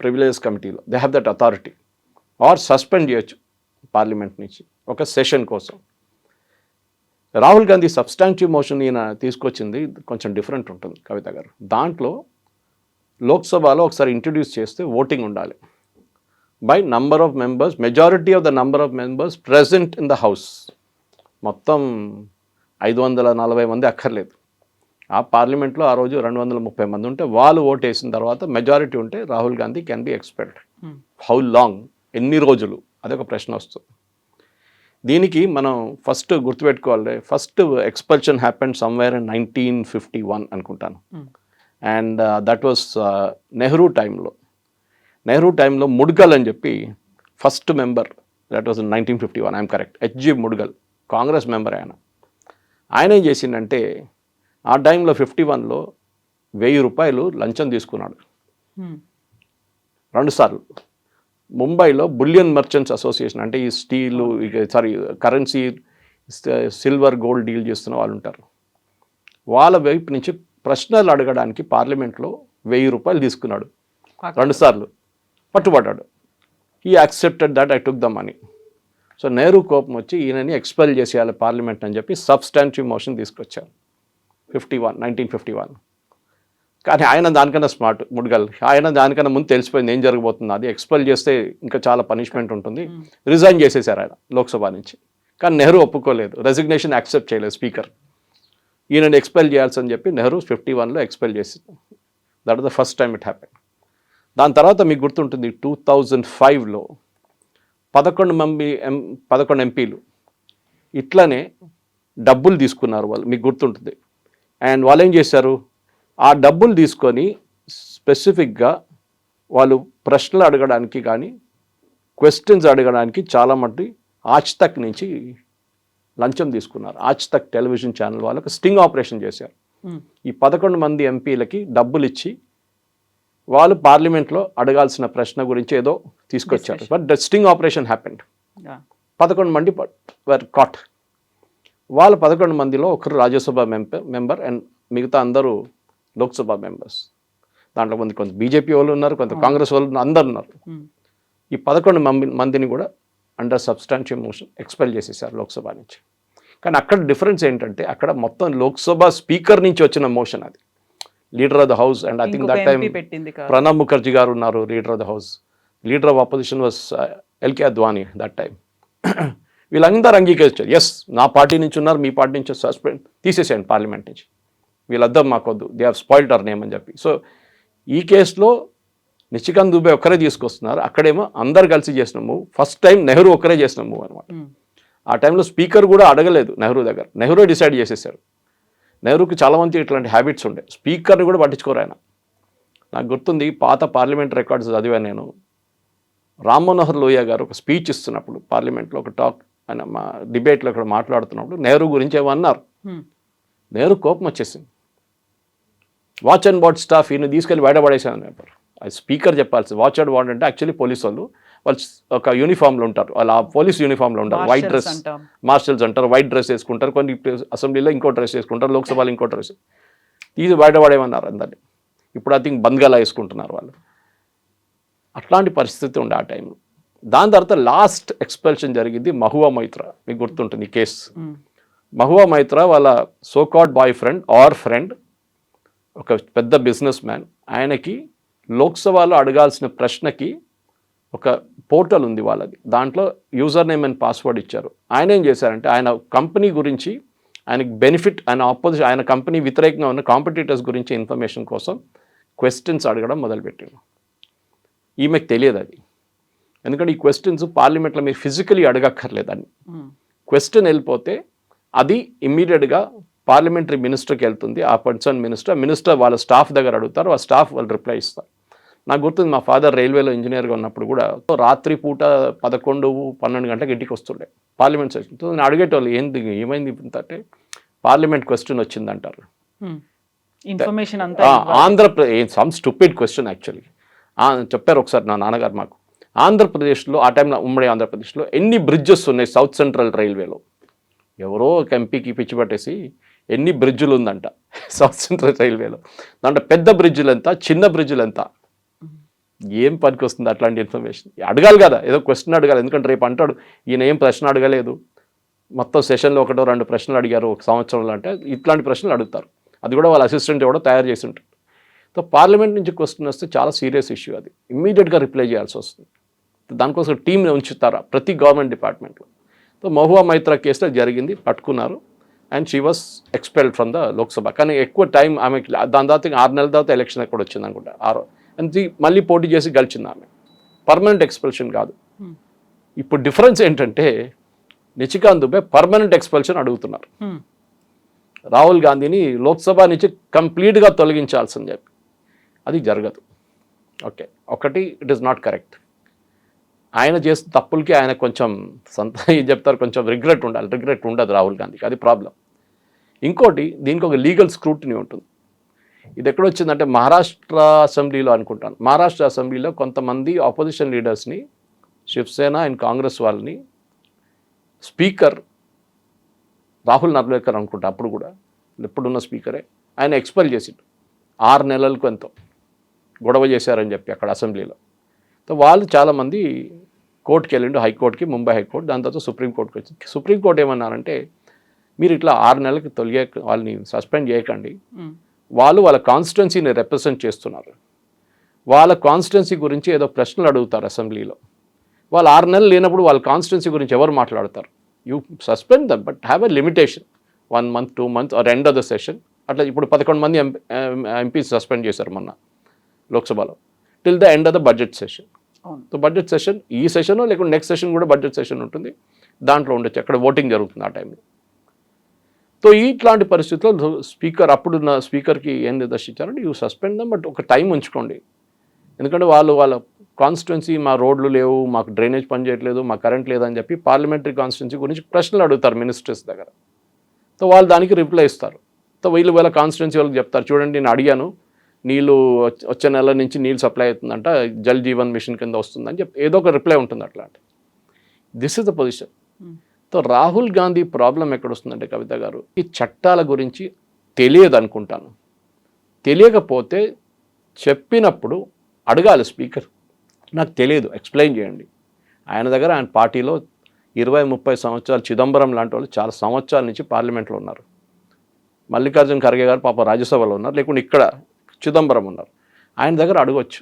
ప్రివిలేజ్ కమిటీలో. They have that authority. Or suspend చేయొచ్చు పార్లమెంట్ నుంచి ఒక సెషన్ కోసం. రాహుల్ గాంధీ సబ్స్టాన్టివ్ మోషన్ ఈయన తీసుకొచ్చింది కొంచెం డిఫరెంట్ ఉంటుంది కవిత గారు. దాంట్లో లోక్సభలో ఒకసారి ఇంట్రడ్యూస్ చేస్తే ఓటింగ్ ఉండాలి by number of members, majority of the number of members present in the house. మొత్తం 540 మంది అక్కర్లేదు. ఆ పార్లమెంట్లో ఆ రోజు 230 మంది ఉంటే వాళ్ళు ఓట్ వేసిన తర్వాత మెజారిటీ ఉంటే Rahul Gandhi can be expelled. How long, ఎన్ని రోజులు, అదొక ప్రశ్న వస్తుంది. దీనికి మనం ఫస్ట్ గుర్తుపెట్టుకోవాలి, first expulsion happened somewhere in 1951 అనుకుంటాను. అండ్ దట్ వాస్ నెహ్రూ టైంలో ముడ్గల్ అని చెప్పి first member, that was in 1951, I'm correct, HG Mudgal, Congress member. ఆయన ఏం చేసిందంటే ఆ టైంలో 51లో 1000 రూపాయలు లంచం తీసుకున్నాడు 2 సార్లు. ముంబైలో బులియన్ మర్చెంట్స్ అసోసియేషన్, అంటే ఈ steel currency silver gold deal చేస్తున్న వాళ్ళు ఉంటారు, వాళ్ళ వైపు నుంచి ప్రశ్నలు అడగడానికి పార్లమెంట్లో 1000 రూపాయలు తీసుకున్నాడు 2 సార్లు, పట్టుబడ్డాడు. ఈ accepted that I took the money. So Nehru కోపం వచ్చి ఈయనని ఎక్స్పెల్ చేసేయాలి పార్లమెంట్ అని చెప్పి సబ్స్టాన్టివ్ మోషన్ తీసుకొచ్చారు 1951. కానీ ఆయన దానికన్నా స్మార్ట్ ముడ్గల్, ఆయన దానికన్నా ముందు తెలిసిపోయింది ఏం జరగబోతుంది, అది ఎక్స్పెల్ చేస్తే ఇంకా చాలా పనిష్మెంట్ ఉంటుంది, రిజైన్ చేసేసారు ఆయన లోక్సభ నుంచి. కానీ నెహ్రూ ఒప్పుకోలేదు, రెసిగ్నేషన్ యాక్సెప్ట్ చేయలేదు స్పీకర్. ఈయనని ఎక్స్పెల్ చేయాల్సని చెప్పి నెహ్రూ 51లో ఎక్స్పెల్ చేసింది. That is the first time it happen. దాని తర్వాత మీకు గుర్తుంటుంది 2005లో 11 ఎంపీలు ఇట్లనే డబ్బులు తీసుకున్నారు వాళ్ళు, మీకు గుర్తుంటుంది. అండ్ వాళ్ళు ఏం చేశారు, ఆ డబ్బులు తీసుకొని స్పెసిఫిక్గా వాళ్ళు ప్రశ్నలు అడగడానికి కానీ క్వశ్చన్స్ అడగడానికి చాలా మట్టి ఆజ్ తక్ నుంచి లంచం తీసుకున్నారు. ఆజ్ తక్ టెలివిజన్ ఛానల్ వాళ్ళకి స్టింగ్ ఆపరేషన్ చేశారు. ఈ 11 మంది ఎంపీలకి డబ్బులు ఇచ్చి వాళ్ళు పార్లమెంట్లో అడగాల్సిన ప్రశ్న గురించి ఏదో తీసుకొచ్చారు. But the sting operation happened. 11 మంది వర్ కాట్. వాళ్ళ 11 మందిలో ఒకరు రాజ్యసభ మెంబర్ అండ్ మిగతా అందరూ లోక్సభ మెంబర్స్. దాంట్లో కొంత బీజేపీ వాళ్ళు ఉన్నారు, కొంత కాంగ్రెస్ వాళ్ళు, అందరు ఉన్నారు. ఈ 11 మందిని కూడా అండర్ సబ్స్టాన్షియల్ మోషన్ ఎక్స్పెల్ చేసేసారు లోక్సభ నుంచి. కానీ అక్కడ డిఫరెన్స్ ఏంటంటే అక్కడ మొత్తం లోక్సభ స్పీకర్ నుంచి వచ్చిన మోషన్, అది leader of the house. And I think that time Pranab Mukherjee గారు ఉన్నారు leader of the house. Leader of opposition was L K Advani that time. వీళ్ళందరూ అంగీకరించారు, ఎస్ నా పార్టీ నుంచి ఉన్నారు, మీ పార్టీ నుంచి సస్పెండ్ తీసేసేయండి పార్లమెంట్ నుంచి, వీళ్ళద్దరు మాకొద్దు, they have spoiled our name అని చెప్పి. సో ఈ కేసులో నిశికాంత్ దుబే ఒక్కరే తీసుకొస్తున్నారు, అక్కడేమో అందరు కలిసి చేసిన మూవ్. ఫస్ట్ టైం నెహ్రూ ఒక్కరే చేసిన మూవ్ అనమాట. ఆ టైంలో స్పీకర్ కూడా అడగలేదు నెహ్రూ దగ్గర, నెహ్రూ డిసైడ్ చేసేసాడు. నెహ్రూకి చాలామంది ఇట్లాంటి హ్యాబిట్స్ ఉండే, స్పీకర్ని కూడా పట్టించుకోరు ఆయన. నాకు గుర్తుంది, పాత పార్లమెంట్ రికార్డ్స్ చదివాను నేను. రామ్ మనోహర్ లోహియా గారు ఒక స్పీచ్ ఇస్తున్నప్పుడు పార్లమెంట్లో ఒక టాక్, ఆయన మా డిబేట్లో ఇక్కడ మాట్లాడుతున్నప్పుడు నెహ్రూ గురించి ఏమన్నారు. నెహ్రూ కోపం వచ్చేసింది. వాచ్ అండ్ వార్డ్ స్టాఫ్ ఈయన తీసుకెళ్ళి బయటపడేసాను చెప్పారు. అది స్పీకర్ చెప్పాల్సి. వాచ్ అండ్ వార్డ్ అంటే యాక్చువల్లీ పోలీసు వాళ్ళు ఒక యూనిఫామ్లో ఉంటారు, వాళ్ళు ఆ పోలీస్ యూనిఫామ్లో ఉంటారు, వైట్ డ్రెస్, మార్షల్స్ అంటారు, వైట్ డ్రెస్ వేసుకుంటారు, కొన్ని అసెంబ్లీలో ఇంకో డ్రెస్ వేసుకుంటారు, లోక్సభలో ఇంకో డ్రెస్ తీసి బయటపడేమన్నారు అందరినీ. ఇప్పుడు ఐ థింక్ బంద్గాలా వేసుకుంటున్నారు వాళ్ళు. అట్లాంటి పరిస్థితి ఉండే ఆ టైంలో. దాని తర్వాత లాస్ట్ ఎక్స్పెల్షన్ జరిగింది మహువా మైత్రా, మీకు గుర్తుంటుంది ఈ కేసు. మహువా మైత్రా వాళ్ళ so called boy friend or friend, ఒక పెద్ద బిజినెస్ మ్యాన్. ఆయనకి లోక్సభలో అడగాల్సిన ప్రశ్నకి ఒక పోర్టల్ ఉంది వాళ్ళది, దాంట్లో యూజర్ నేమ్ అండ్ పాస్వర్డ్ ఇచ్చారు. ఆయన ఏం చేశారంటే ఆయన కంపెనీ గురించి, ఆయనకి బెనిఫిట్, ఆయన కంపెనీ వ్యతిరేకంగా ఉన్న కాంపిటీటర్స్ గురించి ఇన్ఫర్మేషన్ కోసం క్వశ్చన్స్ అడగడం మొదలుపెట్టారు. ఈమెకు తెలియదు అది, ఎందుకంటే ఈ క్వశ్చన్స్ పార్లమెంట్లో మీరు ఫిజికలీ అడగక్కర్లేదని. క్వశ్చన్ వెళ్ళిపోతే అది ఇమ్మీడియట్గా పార్లమెంటరీ మినిస్టర్కి వెళ్తుంది, ఆ పర్సన్ మినిస్టర్ వాళ్ళ స్టాఫ్ దగ్గర అడుగుతారు, ఆ స్టాఫ్ వాళ్ళు రిప్లై ఇస్తారు. నాకు గుర్తుంది, మా ఫాదర్ రైల్వేలో ఇంజనీర్గా ఉన్నప్పుడు కూడా రాత్రి పూట 11-12 గంటలకు ఇంటికి వస్తుండే పార్లమెంట్ సెషన్. నేను అడిగేటోళ్ళు ఏమైంది అంటే పార్లమెంట్ క్వశ్చన్ వచ్చిందంటారు. Information Andhra Pradesh some stupid question actually చెప్పారు ఒకసారి నా నాన్నగారు మాకు. ఆంధ్రప్రదేశ్లో ఆ టైంలో ఉమ్మడి ఆంధ్రప్రదేశ్లో ఎన్ని బ్రిడ్జెస్ ఉన్నాయి సౌత్ సెంట్రల్ రైల్వేలో. ఎవరో ఒక ఎంపీకి పిచ్చి పట్టేసి ఎన్ని బ్రిడ్జులు ఉందంట సౌత్ సెంట్రల్ రైల్వేలో, దాంట్లో పెద్ద బ్రిడ్జులు ఎంత, చిన్న బ్రిడ్జులు ఎంత, ఏం పనికి వస్తుంది అట్లాంటి ఇన్ఫర్మేషన్? అడగాలి కదా, ఏదో క్వశ్చన్ అడగాలి. ఎందుకంటే రేపు అంటాడు ఈయన ఏం ప్రశ్న అడగలేదు, మొత్తం సెషన్లో 1-2 ప్రశ్నలు అడిగారు ఒక సంవత్సరంలో అంటే ఇట్లాంటి ప్రశ్నలు అడుగుతారు. అది కూడా వాళ్ళ అసిస్టెంట్ కూడా తయారు చేసి ఉంటారు. సో పార్లమెంట్ నుంచి క్వశ్చన్ వస్తే చాలా సీరియస్ ఇష్యూ, అది ఇమ్మీడియట్గా రిప్లై చేయాల్సి వస్తుంది. దానికోసం టీంని ఉంచుతారా ప్రతి గవర్నమెంట్ డిపార్ట్మెంట్లో. సో మహువా మైత్రా కేసులో జరిగింది, పట్టుకున్నారు, and she was expelled from the Lok Sabha. కానీ ఎక్కువ టైం ఆమెకి, దాని తర్వాత 6 నెలల తర్వాత ఎలక్షన్ కూడా వచ్చింది అనుకుంటా, అండ్ మళ్ళీ పోటీ చేసి గెలిచింది ఆమె. పర్మనెంట్ ఎక్స్పెల్షన్ కాదు. ఇప్పుడు డిఫరెన్స్ ఏంటంటే నిషికాంత్ దుబే పర్మనెంట్ ఎక్స్పెల్షన్ అడుగుతున్నారు. రాహుల్ గాంధీని లోక్సభ నుంచి కంప్లీట్గా తొలగించాల్సిందని చెప్పి, అది జరగదు. ఓకే, ఒకటి ఇట్ ఈస్ నాట్ కరెక్ట్. ఆయన చేసిన తప్పులకి ఆయన కొంచెం ఏం చెప్తారు, కొంచెం రిగ్రెట్ ఉండాలి. రిగ్రెట్ ఉండదు రాహుల్ గాంధీకి, అది ప్రాబ్లం. ఇంకోటి, దీనికి ఒక లీగల్ స్క్రూటినీ ఉంటుంది. ఇది ఎక్కడొచ్చిందంటే మహారాష్ట్ర అసెంబ్లీలో అనుకుంటాను. మహారాష్ట్ర అసెంబ్లీలో కొంతమంది ఆపోజిషన్ లీడర్స్ని, శివసేన అండ్ కాంగ్రెస్ వాళ్ళని, స్పీకర్ రాహుల్ నర్వేకర్ అనుకుంటా, అప్పుడు కూడా ఎప్పుడున్న స్పీకరే, ఆయన ఎక్స్పెల్ చేసిండు 6 నెలలకు ఎంతో గొడవ చేశారని చెప్పి అక్కడ అసెంబ్లీలో. సో వాళ్ళు చాలామంది కోర్టుకి వెళ్ళిండు, హైకోర్టుకి, ముంబై హైకోర్టు, దాని తర్వాత సుప్రీంకోర్టుకి వచ్చింది. సుప్రీంకోర్టు ఏమన్నారంటే మీరు ఇట్లా 6 నెలలకి వాళ్ళని సస్పెండ్ చేయకండి, వాళ్ళు వాళ్ళ కాన్స్టిట్యున్సీని రిప్రజెంట్ చేస్తున్నారు, వాళ్ళ కాన్స్టిట్యున్సీ గురించి ఏదో ప్రశ్నలు అడుగుతారు అసెంబ్లీలో. వాళ్ళు 6 నెలలు లేనప్పుడు వాళ్ళ కాన్స్టిట్యున్సీ గురించి ఎవరు మాట్లాడతారు? You suspend them, but have a limitation, 1 month 2 months or end of the session. అట్లా ఇప్పుడు 11 మంది ఎంపీస్ సస్పెండ్ చేశారు మొన్న లోక్సభలో, till the end of the budget session. So budget session, ఈ సెషన్ లేకుంటే నెక్స్ట్ సెషన్ కూడా బడ్జెట్ సెషన్ ఉంటుంది, దాంట్లో ఉండొచ్చు, అక్కడ ఓటింగ్ జరుగుతుంది ఆ టైంలో. సో ఇట్లాంటి పరిస్థితుల్లో స్పీకర్, అప్పుడున్న స్పీకర్కి ఏం నిర్దేశించారంటే యూ సస్పెండ్ దమ్, బట్ ఒక టైం ఉంచుకోండి. ఎందుకంటే వాళ్ళ కాన్స్టిట్యున్సీ, మా రోడ్లు లేవు, మాకు డ్రైనేజ్ పని చేయట్లేదు, మా కరెంట్ లేదని చెప్పి పార్లమెంటరీ కాన్స్టిట్యున్సీ గురించి ప్రశ్నలు అడుగుతారు మినిస్టర్స్ దగ్గర. సో వాళ్ళు దానికి రిప్లై ఇస్తారు. సో వీళ్ళ కాన్స్టిట్యున్సీ వాళ్ళకి చెప్తారు, చూడండి నేను అడిగాను, నీళ్ళు వచ్చే నెల నుంచి నీళ్ళు సప్లై అవుతుందంట, జల్ జీవన్ మిషన్ కింద వస్తుందని చెప్పి ఏదో ఒక రిప్లై ఉంటుంది అట్లాంటి. This is the position. So Rahul Gandhi problem ఎక్కడ వస్తుందంటే కవిత గారు, ఈ చట్టాల గురించి తెలియదు అనుకుంటాను. తెలియకపోతే చెప్పినప్పుడు అడగాలి స్పీకర్, నాకు తెలియదు ఎక్స్ప్లెయిన్ చేయండి. ఆయన దగ్గర, ఆయన పార్టీలో 20-30 సంవత్సరాలు, చిదంబరం లాంటి వాళ్ళు చాలా సంవత్సరాల నుంచి పార్లమెంట్లో ఉన్నారు. మల్లికార్జున ఖర్గే గారు పాప రాజ్యసభలో ఉన్నారు, లేకుంటే ఇక్కడ చిదంబరం ఉన్నారు. ఆయన దగ్గర అడగవచ్చు,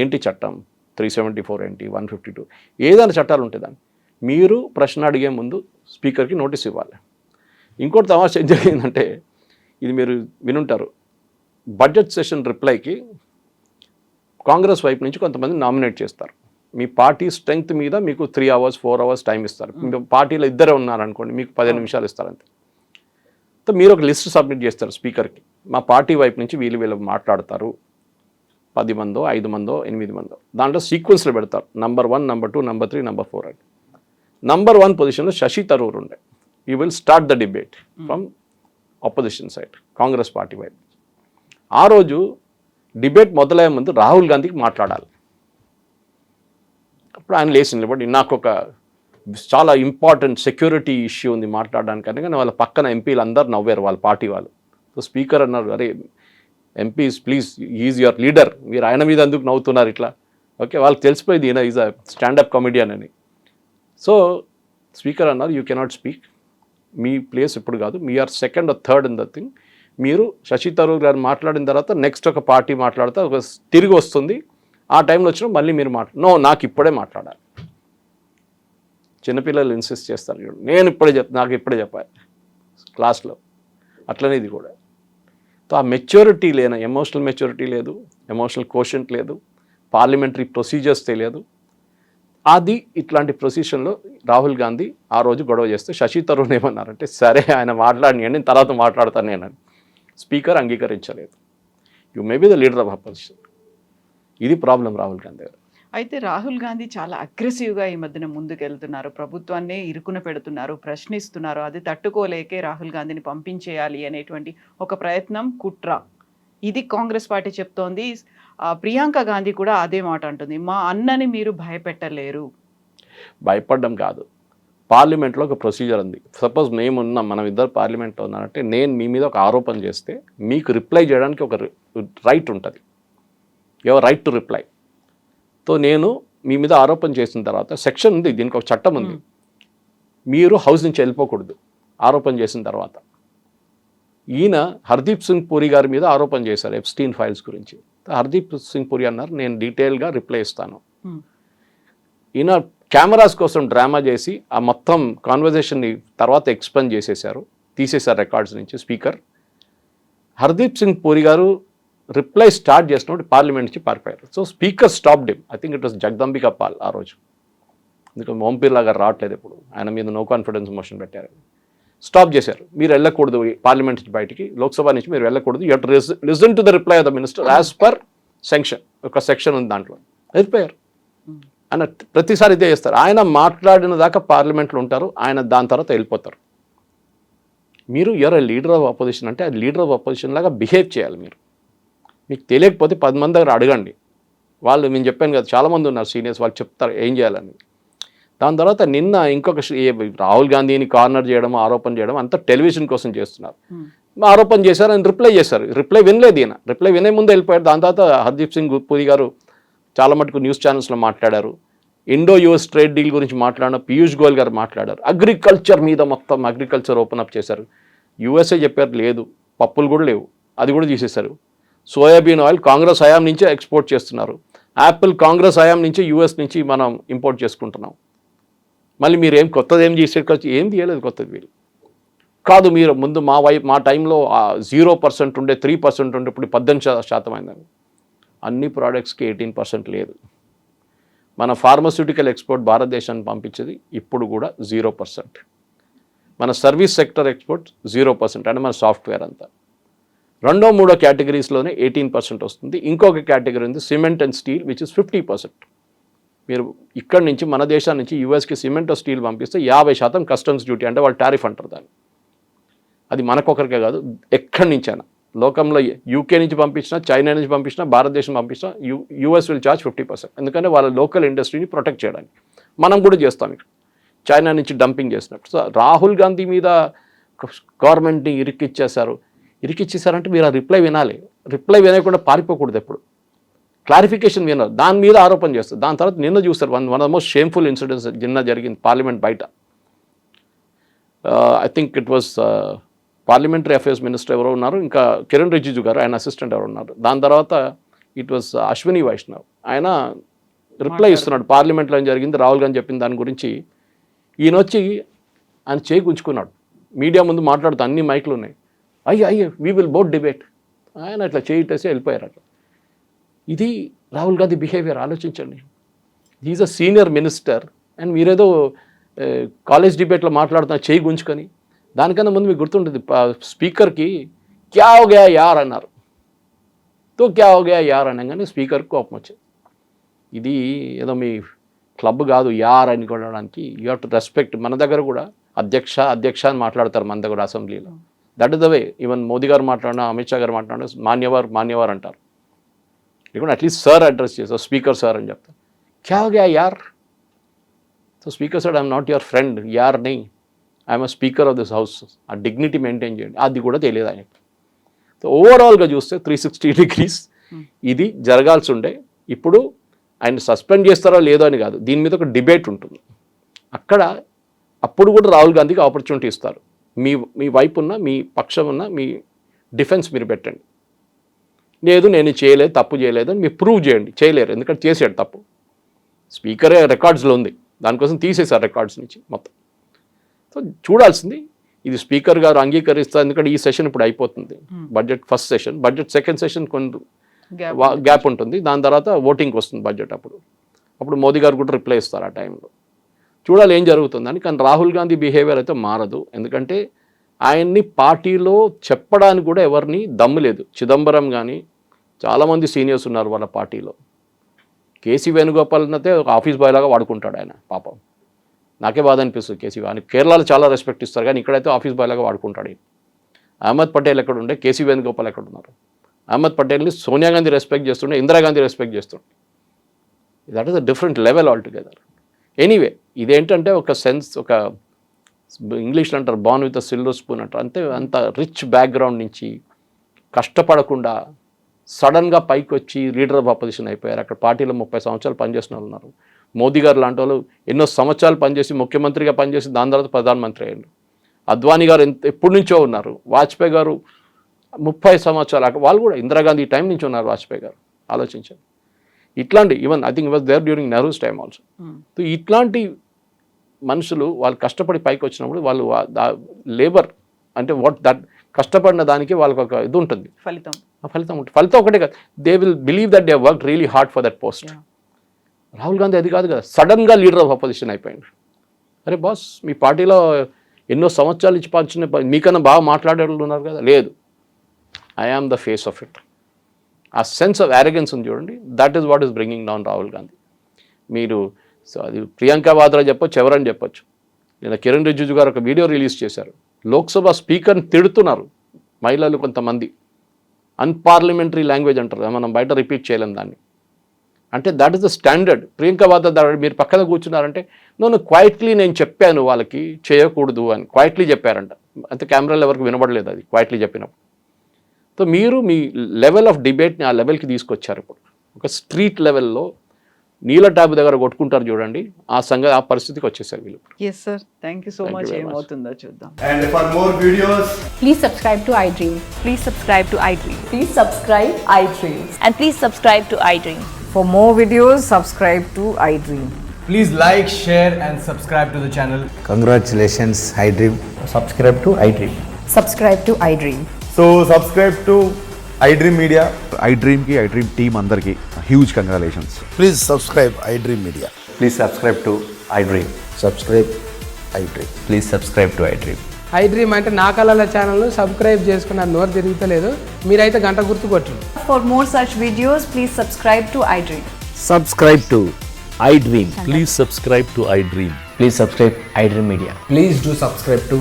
ఏంటి చట్టం 374 ఏంటి, 152 ఏదైనా చట్టాలు ఉంటాయి. మీరు ప్రశ్న అడిగే ముందు స్పీకర్కి నోటీస్ ఇవ్వాలి. ఇంకోటి తమాషా ఏం జరిగిందంటే, ఇది మీరు వినుంటారు, బడ్జెట్ సెషన్ రిప్లైకి కాంగ్రెస్ వైపు నుంచి కొంతమంది నామినేట్ చేస్తారు. మీ పార్టీ స్ట్రెంగ్త్ మీద మీకు 3 hours 4 hours టైం ఇస్తారు. మీ పార్టీలో ఇద్దరే ఉన్నారనుకోండి, మీకు 15 నిమిషాలు ఇస్తారంతే. సో మీరు ఒక లిస్ట్ సబ్మిట్ చేస్తారు స్పీకర్కి, మా పార్టీ వైపు నుంచి వీళ్ళు మాట్లాడతారు, 10 మందో 5 మందో 8 మందో, దాంట్లో సీక్వెన్స్లో పెడతారు, నెంబర్ 1 నెంబర్ 2 నెంబర్ 3 నెంబర్ 4 అని. నెంబర్ 1 పొజిషన్లో శశి తరూర్ ఉండే. You will start the debate from opposition side, Congress party వైపు. ఆ రోజు డిబేట్ మొదలయ్యే ముందు రాహుల్ గాంధీకి మాట్లాడాలి. అప్పుడు ఆయన లేచి నిలబడి, నాకు ఒక చాలా ఇంపార్టెంట్ సెక్యూరిటీ ఇష్యూ ఉంది మాట్లాడడానికి, కానీ వాళ్ళ పక్కన ఎంపీలు అందరు నవ్వారు, వాళ్ళ పార్టీ వాళ్ళు. సో స్పీకర్ అన్నారు, అరే MPs please, is your leader, మీరు ఆయన మీద ఎందుకు నవ్వుతున్నారు ఇట్లా. ఓకే, వాళ్ళకి తెలిసిపోయింది ఈయన ఈజ్ అ స్టాండప్ కామెడియన్ అని. సో స్పీకర్ అన్నారు, యూ కెనాట్ స్పీక్, మీ ప్లేస్ ఇప్పుడు కాదు, మీ are second or third in the thing. మీరు శశి తరూర్ గారు మాట్లాడిన తర్వాత నెక్స్ట్ ఒక పార్టీ మాట్లాడితే ఒక తిరిగి వస్తుంది, ఆ టైంలో వచ్చినా మళ్ళీ మీరు నాకు ఇప్పుడే మాట్లాడాలి. చిన్నపిల్లలు ఇన్సిస్ట్ చేస్తారు, చూడండి నేను ఇప్పుడే నాకు ఇప్పుడే చెప్పాలి క్లాస్లో. అట్లనే ఇది కూడా. సో ఆ మెచ్యూరిటీ లేని, ఎమోషనల్ మెచ్యూరిటీ లేదు, ఎమోషనల్ కోషెంట్ లేదు, పార్లమెంటరీ ప్రొసీజర్స్ తెలియదు. అది ఇట్లాంటి పొజిషన్లో రాహుల్ గాంధీ ఆ రోజు గొడవ చేస్తే శశి తరూర్ ఏమన్నారంటే, సరే ఆయన మాట్లాడినండి, నేను తర్వాత మాట్లాడతాను నేనని. స్పీకర్ అంగీకరించలేదు. You may be the leader of opposition. ఇది ప్రాబ్లం రాహుల్ గాంధీ గారు. అయితే రాహుల్ గాంధీ చాలా అగ్రెసివ్గా ఈ మధ్యన ముందుకెళ్తున్నారు, ప్రభుత్వాన్ని ఇరుకున పెడుతున్నారు, ప్రశ్నిస్తున్నారు. అది తట్టుకోలేకే రాహుల్ గాంధీని పంపించేయాలి అనేటువంటి ఒక ప్రయత్నం, కుట్ర, ఇది కాంగ్రెస్ పార్టీ చెప్తోంది. ప్రియాంక గాంధీ కూడా అదే మాట అంటుంది, మా అన్నని మీరు భయపెట్టలేరు. భయపడడం కాదు, పార్లమెంట్లో ఒక ప్రొసీజర్ ఉంది. సపోజ్ మనం ఇద్దరు పార్లమెంట్లో ఉన్నారంటే నేను మీ మీద ఒక ఆరోపణ చేస్తే మీకు రిప్లై చేయడానికి ఒక రైట్ ఉంటుంది. Your right to reply. So నేను మీ మీద ఆరోపణ చేసిన తర్వాత సెక్షన్ ఉంది, దీనికి ఒక చట్టం ఉంది. మీరు హౌస్ నుంచి వెళ్ళిపోకూడదు ఆరోపణ చేసిన తర్వాత. ఈయన హర్దీప్ సింగ్ పూరి గారి మీద ఆరోపణ చేశారు ఎప్స్టీన్ ఫైల్స్ గురించి. హర్దీప్ సింగ్ పూరి అన్నారు నేను డీటెయిల్గా రిప్లై ఇస్తాను. ఈయన కెమెరాస్ కోసం డ్రామా చేసి ఆ మొత్తం కాన్వర్జేషన్ని తర్వాత ఎక్స్ప్లెయిన్ చేసేసారు, తీసేశారు రికార్డ్స్ నుంచి స్పీకర్. హర్దీప్ సింగ్ పూరి గారు రిప్లై స్టార్ట్ చేసినప్పుడు పార్లమెంట్ నుంచి పారిపోయారు. So speaker stopped him. I think it was Jagdambika Pal ఆ రోజు. ఎందుకంటే ఓంపీర్ లాగా రావట్లేదు ఇప్పుడు, ఆయన మీద నో కాన్ఫిడెన్స్ మోషన్ పెట్టారు. స్టాప్ చేశారు. మీరు వెళ్ళకూడదు పార్లమెంట్ నుంచి బయటికి, లోక్సభ నుంచి మీరు వెళ్ళకూడదు. You to listen to the reply of the minister as per section. ఒక సెక్షన్ ఉంది దాంట్లో. వెళ్ళిపోయారు. ఆయన ప్రతిసారి ఇదే చేస్తారు. ఆయన మాట్లాడిన దాకా పార్లమెంట్లో ఉంటారు, ఆయన దాని తర్వాత వెళ్ళిపోతారు. మీరు యూఆర్ లీడర్ ఆఫ్ అపోజిషన్ అంటే ఆ లీడర్ ఆఫ్ అపోజిషన్ లాగా బిహేవ్ చేయాలి. మీకు తెలియకపోతే 10 మంది దగ్గర అడగండి. వాళ్ళు నేను చెప్పాను కదా చాలామంది ఉన్నారు సీనియర్స్, వాళ్ళు చెప్తారు ఏం చేయాలని. దాని తర్వాత నిన్న ఇంకొక రాహుల్ గాంధీని కార్నర్ చేయడం, ఆరోపణ చేయడం అంతా టెలివిజన్ కోసం చేస్తున్నారు. ఆరోపణ చేశారు, ఆయన రిప్లై చేశారు. రిప్లై వినలేదు ఈయన. రిప్లై వినే ముందు వెళ్ళిపోయారు. దాని తర్వాత హర్దీప్ సింగ్ పూరి గారు చాలా మటుకు న్యూస్ ఛానల్స్లో మాట్లాడారు. ఇండో యూఎస్ ట్రేడ్ డీల్ గురించి మాట్లాడిన పీయూష్ గోయల్ గారు మాట్లాడారు. అగ్రికల్చర్ మీద మొత్తం అగ్రికల్చర్ ఓపెన్ అప్ చేశారు. యూఎస్ఏ చెప్పారు లేదు, పప్పులు కూడా లేవు, అది కూడా తీసేశారు. సోయాబీన్ ఆయిల్ కాంగ్రెస్ హయాం నుంచే ఎక్స్పోర్ట్ చేస్తున్నారు. యాపిల్ కాంగ్రెస్ హయాం నుంచి యూఎస్ నుంచి మనం ఇంపోర్ట్ చేసుకుంటున్నాం. మళ్ళీ మీరు ఏం కొత్తది ఏం చేసేకొచ్చి ఏం తీయలేదు కొత్తది. వీళ్ళు కాదు, మీరు ముందు మా టైంలో 0% ఉండే 3% ఉండే ఇప్పుడు 18% అయిందని. అన్ని ప్రోడక్ట్స్కి 18% లేదు. మన ఫార్మస్యూటికల్ ఎక్స్పోర్ట్ భారతదేశానికి పంపించేది ఇప్పుడు కూడా 0%. మన సర్వీస్ సెక్టర్ ఎక్స్పోర్ట్ 0%, అంటే మన సాఫ్ట్వేర్ అంతా. 2వ 3వ కేటగిరీస్లోనే 18% వస్తుంది. ఇంకొక కేటగిరీ ఉంది cement and steel which is 50%. మీరు ఇక్కడి నుంచి మన దేశం నుంచి యూఎస్కి సిమెంట్ స్టీల్ పంపిస్తే 50% కస్టమ్స్ డ్యూటీ, అంటే వాళ్ళు టారిఫ్ అంటారు దాన్ని. అది మనకొకరికే కాదు, ఎక్కడి నుంచైనా లోకంలో యూకే నుంచి పంపించినా, చైనా నుంచి పంపించినా, భారతదేశం పంపించినా యూఎస్ విల్ ఛార్జ్ 50%. ఎందుకంటే వాళ్ళ లోకల్ ఇండస్ట్రీని ప్రొటెక్ట్ చేయడానికి. మనం కూడా చేస్తాం ఇక్కడ చైనా నుంచి డంపింగ్ చేసినప్పుడు. సో రాహుల్ గాంధీ మీద గవర్నమెంట్ని ఇరికిచ్చేసారంటే మీరు ఆ రిప్లై వినాలి. రిప్లై వినకుండా పారిపోకూడదు. ఎప్పుడు క్లారిఫికేషన్ వినాలి. దాని మీద ఆరోపణ చేస్తారు. దాని తర్వాత నిన్న చూస్తారు one of the most shameful incidents నిన్న జరిగింది పార్లమెంట్ బయట. I think it was parliamentary affairs minister ఎవరో ఉన్నారు, ఇంకా కిరణ్ రిజిజు గారు ఆయన అసిస్టెంట్ ఎవరు ఉన్నారు. దాని తర్వాత ఇట్ వాజ్ అశ్విని వైష్ణవ్, ఆయన రిప్లై ఇస్తున్నాడు పార్లమెంట్లో ఏం జరిగింది రాహుల్ గాంధీ చెప్పిన దాని గురించి. ఈయన వచ్చి ఆయన చేయి గుంచుకున్నాడు, మీడియా ముందు మాట్లాడుతూ అన్ని మైకులు ఉన్నాయి. అయ్యో వీ విల్ బోత్ డిబేట్. ఆయన అట్లా చేయిట్టేసి వెళ్ళిపోయారు. అట్లా ఇది రాహుల్ గాంధీ బిహేవియర్. ఆలోచించండి, is a senior minister and మీరేదో కాలేజ్ డిబేట్లో మాట్లాడుతున్న చేయి గుంచుకొని. దానికన్నా ముందు మీకు గుర్తుంటుంది స్పీకర్కి క్యా హో గయా యార్ అన్నారు. తో క్యా హో గయా యార్ అనగానే స్పీకర్కి కోపం వచ్చింది. ఇది ఏదో మీ క్లబ్ కాదు యార్ అని కొనడానికి. You have to respect. మన దగ్గర కూడా అధ్యక్ష అని మాట్లాడతారు మన దగ్గర అసెంబ్లీలో. That is the way. Even Modi గారు మాట్లాడినా, అమిత్ షా గారు మాట్లాడినా మాన్యవర్ అంటారు. లేకుంటే అట్లీస్ట్ సార్ అడ్రస్ చేస్తారు, స్పీకర్ సార్ అని చెప్తారు. క్యా హో గయా యార్. So speaker sir I'm not your friend, యార్ నీ, I'm a speaker of this house. ఆ డిగ్నిటీ మెయింటైన్ చేయండి. అది కూడా తెలియదు ఆయనకి. సో ఓవరాల్గా చూస్తే 360 degrees ఇది జరగాల్సి ఉండే. ఇప్పుడు ఆయన సస్పెండ్ చేస్తారో లేదో అని కాదు, దీని మీద ఒక డిబేట్ ఉంటుంది అక్కడ. అప్పుడు కూడా రాహుల్ గాంధీకి ఆపర్చునిటీ ఇస్తారు. మీ వైపు ఉన్న, మీ పక్షం ఉన్న, మీ డిఫెన్స్ మీరు పెట్టండి. లేదు నేను చేయలేదు, తప్పు చేయలేదు అని మీరు ప్రూవ్ చేయండి. చేయలేరు, ఎందుకంటే చేసాడు తప్పు. స్పీకరే రికార్డ్స్లో ఉంది, దానికోసం తీసేశారు రికార్డ్స్ నుంచి మొత్తం. సో చూడాల్సింది ఇది స్పీకర్ గారు అంగీకరిస్తారు. ఎందుకంటే ఈ సెషన్ ఇప్పుడు అయిపోతుంది, budget first session. Budget second session కొంచెం గ్యాప్ ఉంటుంది. దాని తర్వాత ఓటింగ్కి వస్తుంది బడ్జెట్. అప్పుడు మోదీ గారు కూడా రిప్లై ఇస్తారు ఆ టైంలో. చూడాలి ఏం జరుగుతుందని. కానీ రాహుల్ గాంధీ బిహేవియర్ అయితే మారదు. ఎందుకంటే ఆయన్ని పార్టీలో చెప్పడానికి కూడా ఎవరిని దమ్ము లేదు. చిదంబరం కానీ చాలామంది సీనియర్స్ ఉన్నారు వాళ్ళ పార్టీలో. కేసీ వేణుగోపాల్ అయితే ఒక ఆఫీస్ బాయ్ లాగా వాడుకుంటాడు ఆయన. పాపం నాకే బాధ అనిపిస్తుంది. కేసీ ఆయన కేరళలో చాలా రెస్పెక్ట్ ఇస్తారు, కానీ ఇక్కడైతే ఆఫీస్ బాయ్ లాగా వాడుకుంటాడు. అహ్మద్ పటేల్ ఎక్కడ ఉండే, కేసీ వేణుగోపాల్ ఎక్కడ ఉన్నారు? అహ్మద్ పటేల్ని సోనియా గాంధీ రెస్పెక్ట్ చేస్తుండే, ఇందిరాగాంధీ రెస్పెక్ట్ చేస్తుండే. That is a different level all together. Anyway ఇదేంటంటే ఒక సెన్స్, ఒక ఇంగ్లీష్లో అంటారు బాన్ విత్ సిల్వర్ స్పూన్ అంటారు, అంతే. అంత రిచ్ బ్యాక్గ్రౌండ్ నుంచి కష్టపడకుండా సడన్గా పైకి వచ్చి లీడర్ ఆఫ్ అపోజిషన్ అయిపోయారు. అక్కడ పార్టీలో 30 సంవత్సరాలు పనిచేసిన వాళ్ళు ఉన్నారు. మోదీ గారు లాంటి వాళ్ళు ఎన్నో సంవత్సరాలు పనిచేసి ముఖ్యమంత్రిగా పనిచేసి దాని తర్వాత ప్రధానమంత్రి అయ్యారు. అద్వానీ గారు ఎప్పటి నుంచో ఉన్నారు. వాజ్పేయి గారు 30 సంవత్సరాలు, వాళ్ళు కూడా ఇందిరాగాంధీ టైం నుంచి ఉన్నారు. వాజ్పేయి గారు ఆలోచించారు. ఇట్లాంటి even I think was there during Nehru's time also. So ఇట్లాంటి మనుషులు వాళ్ళు కష్టపడి పైకి వచ్చినప్పుడు వాళ్ళు లేబర్ అంటే వాట్ దట్ కష్టపడిన దానికి వాళ్ళకి ఒక ఇది ఉంటుంది, ఫలితం ఉంటుంది. ఫలితం ఒకటే కాదు, they will believe that they work really hard for that post. Rahul Gandhi అది కాదు కదా, సడన్గా లీడర్ ఆఫ్ అపోజిషన్ అయిపోయింది. అరే బాస్, మీ పార్టీలో ఎన్నో సంవత్సరాలు ఇచ్చి పంచిన మీకన్నా బాగా మాట్లాడే వాళ్ళు ఉన్నారు కదా, లేదు, I am the face of it. ఆ సెన్స్ ఆఫ్ అరెగెన్స్ ఉంది చూడండి, that is what is bringing down Rahul Gandhi. మీరు సో అది ప్రియాంక వాద్రా చెప్పొచ్చు, ఎవరని చెప్పొచ్చు. నేను కిరణ్ రిజిజు గారు ఒక వీడియో రిలీజ్ చేశారు. లోక్సభ స్పీకర్ని తిడుతున్నారు మహిళలు కొంతమంది. అన్పార్లమెంటరీ లాంగ్వేజ్ అంటారు, మనం బయట రిపీట్ చేయలేం దాన్ని. అంటే that is the standard. Priyanka Vadra మీరు పక్కన కూర్చున్నారంటే నన్ను క్వైట్లీ నేను చెప్పాను వాళ్ళకి చేయకూడదు అని క్వైట్లీ చెప్పారంట. అంతే, కెమెరాలు ఎవరికి వినబడలేదు అది క్వైట్లీ చెప్పినప్పుడు. సో మీరు మీ లెవెల్ ఆఫ్ డిబేట్ని ఆ లెవెల్కి తీసుకొచ్చారు. ఇప్పుడు ఒక స్ట్రీట్ లెవెల్లో నీళ్ళ ట్యాబ్ దగ్గర కొట్టుకుంటారు చూడండి, ఆ పరిస్థితికి వచ్చేసారు వీళ్ళు. Yes sir, thank you so much. ఏమవుతుందో చూద్దాం. And for more videos, Please subscribe to iDream. Please subscribe to iDream. Please subscribe iDream. And please subscribe to iDream. For more videos, subscribe to iDream. please like, share and subscribe to the channel. Congratulations, iDream. Subscribe to iDream. Subscribe to iDream. So subscribe to iDream Media. iDream ki iDream team andarki huge congratulations. Please subscribe iDream Media. Please subscribe to iDream. Subscribe iDream. Please subscribe to iDream. iDream అంటే నా కళల ఛానల్ను subscribe చేసుకున్న నోరు తిరుగుతలేదు, మీరైతే గంట గుర్తు కొట్టండి. For more such videos, please subscribe to iDream. Subscribe to iDream. Please subscribe to iDream. Please subscribe iDream Media. Please do subscribe to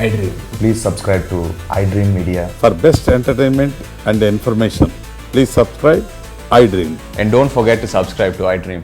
iDream. Please subscribe to iDream Media. For best entertainment and information, please subscribe iDream. And don't forget to subscribe to iDream.